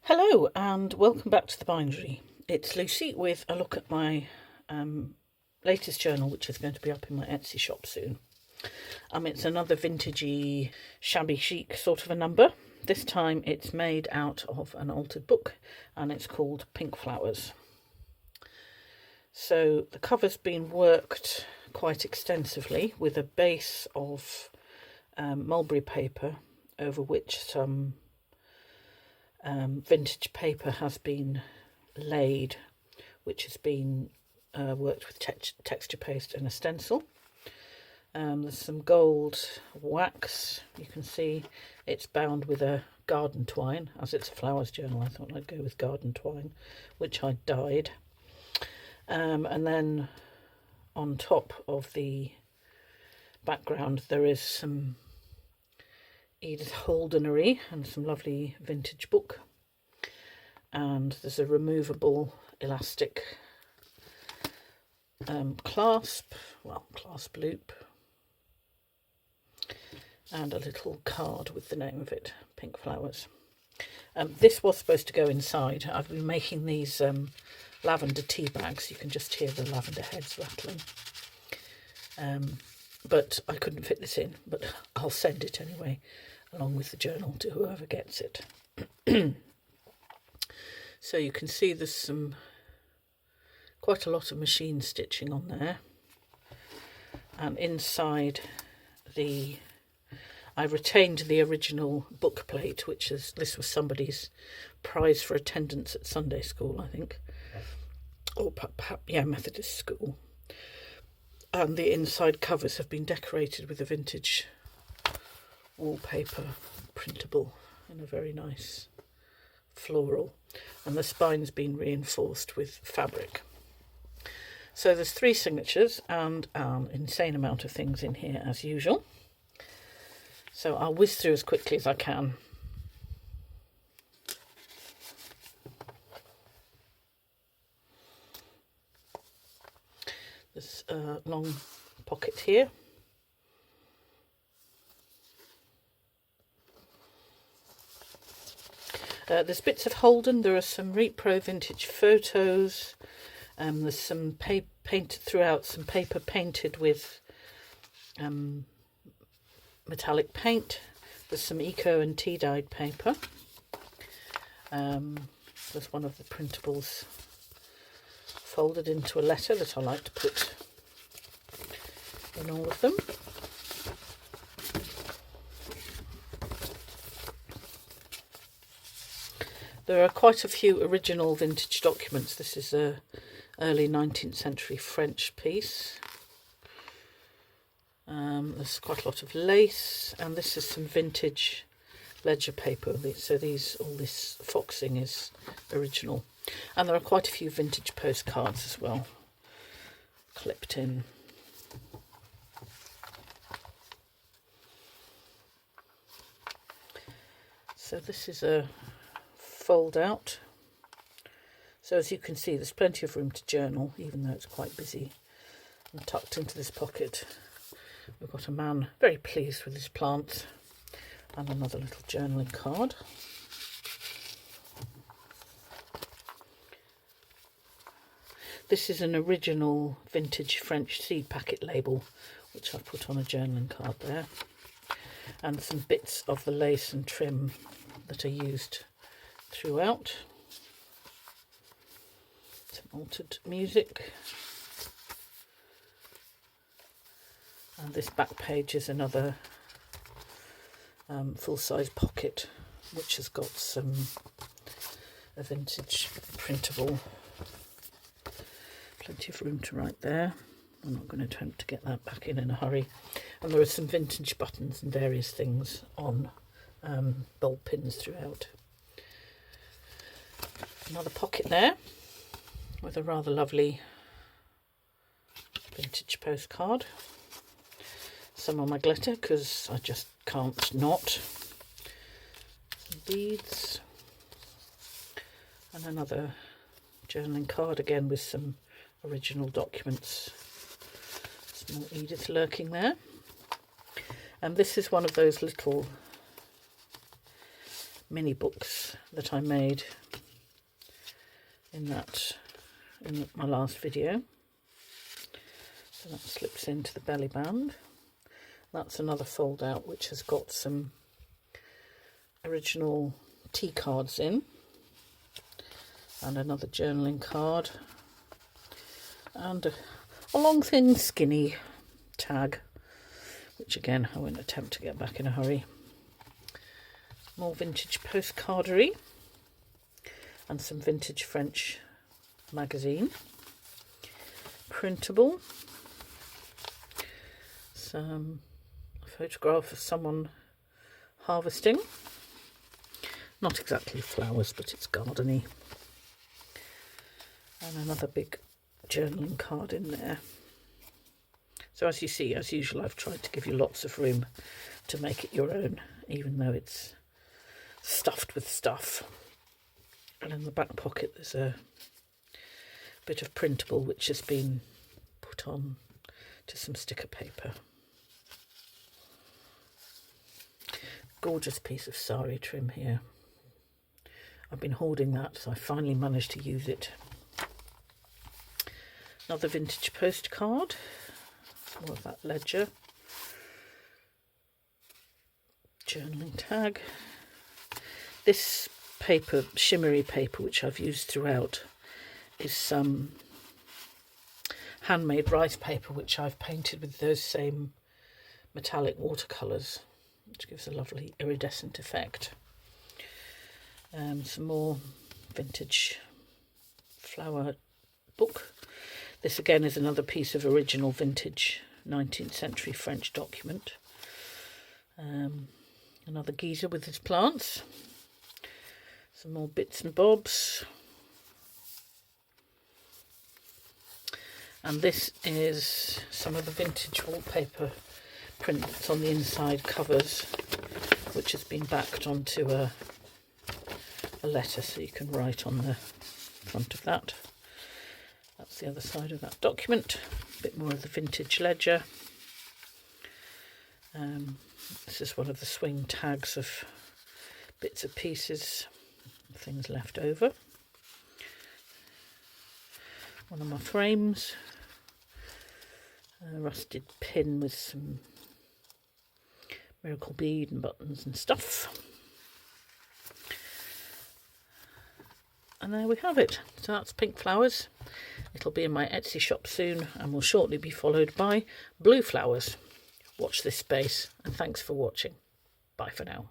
Hello and welcome back to the bindery. It's Lucy with a look at my latest journal, which is going to be up in my Etsy shop soon. It's another vintagey, shabby chic sort of a number. This time it's made out of an altered book and it's called Pink Flowers. So the cover's been worked quite extensively with a base of mulberry paper over which some vintage paper has been laid, which has been worked with texture paste and a stencil. There's some gold wax. You can see it's bound with a garden twine. As it's a flowers journal, I thought I'd go with garden twine, which I dyed. And then on top of the background there is some Edith Holdenery and some lovely vintage book, and there's a removable elastic clasp loop, and a little card with the name of it, Pink Flowers. This was supposed to go inside. I've been making these lavender tea bags. You can just hear the lavender heads rattling. But I couldn't fit this in, but I'll send it anyway, along with the journal, to whoever gets it. So you can see there's quite a lot of machine stitching on there. And inside I retained the original book plate, this was somebody's prize for attendance at Sunday school, I think. Or Methodist school. And the inside covers have been decorated with a vintage wallpaper printable in a very nice floral, and the spine's been reinforced with fabric. So there's 3 signatures and an insane amount of things in here as usual. So I'll whiz through as quickly as I can. There's a long pocket here. There's bits of Holden. There are some repro vintage photos. There's some painted throughout, some paper painted with metallic paint. There's some eco and tea dyed paper. There's one of the printables folded into a letter that I like to put in all of them. There are quite a few original vintage documents. This is a early 19th century French piece. There's quite a lot of lace, and this is some vintage ledger paper. So all this foxing is original. And there are quite a few vintage postcards as well, clipped in. So this is a fold out. So as you can see, there's plenty of room to journal, even though it's quite busy. And tucked into this pocket, we've got a man very pleased with his plants, and another little journaling card. This is an original vintage French seed packet label, which I've put on a journaling card there. And some bits of the lace and trim that are used throughout. Some altered music. And this back page is another full-size pocket, which has got a vintage printable. Plenty of room to write there. I'm not going to attempt to get that back in a hurry. And there are some vintage buttons and various things on bulb pins throughout. Another pocket there with a rather lovely vintage postcard. Some on my glitter because I just can't not. Some beads. And another journaling card again with some original documents. Small Edith lurking there. And this is one of those little mini books that I made in my last video. So that slips into the belly band. That's another fold out which has got some original tea cards in, and another journaling card, and a long thin skinny tag, which again I won't attempt to get back in a hurry. More vintage postcardery and some vintage French magazine. Printable. A photograph of someone harvesting. Not exactly flowers, but it's gardeny. And another big journaling card in there. So as you see, as usual, I've tried to give you lots of room to make it your own, even though it's stuffed with stuff. And in the back pocket there's a bit of printable which has been put on to some sticker paper. Gorgeous piece of sari trim here. I've been hoarding that, so I finally managed to use it. Another vintage postcard, more of that ledger. Journaling tag. This paper, shimmery paper, which I've used throughout, is some handmade rice paper which I've painted with those same metallic watercolours, which gives a lovely iridescent effect. Some more vintage flower book. This again is another piece of original vintage 19th century French document. Another geezer with his plants. Some more bits and bobs. And this is some of the vintage wallpaper print that's on the inside covers, which has been backed onto a letter, so you can write on the front of that. That's the other side of that document. A bit more of the vintage ledger. This is one of the swing tags of bits and pieces, things left over. One of my frames. A rusted pin with some miracle bead and buttons and stuff. And there we have it. So that's pink flowers. It'll be in my Etsy shop soon and will shortly be followed by blue flowers. Watch this space, and thanks for watching. Bye for now.